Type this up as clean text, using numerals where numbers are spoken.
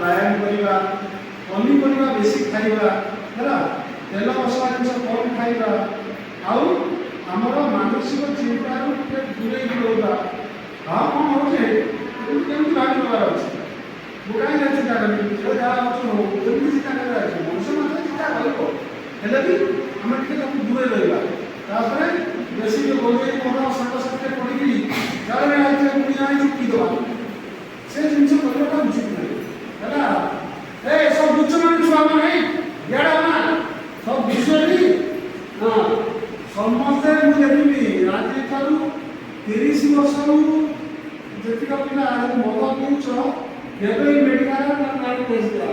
व्यायाम करवा पनीपरिया बेसी खाइबा है तेल मसला जिन कम खाइबा आमर मानसिक चिंता दूरे रहा हाँ कौन होचे केमती भाग नबार अच्छे मुझे कहीं चिंता करें जहाँ अच्छे चिंता कर मनुष्य मतलब चिंता कर भी आम टे दूरे रहा बेसी गोजे मन साथ पड़ी पुणी चुकी दवा से जिन करवा उचित नहीं है सब बुझ मान छुआ नहीं सब विषय हाँ समस्ते मुझे आज 30 वर्ष जी पिला मद पीछ मेडिकल टेस्ट दिया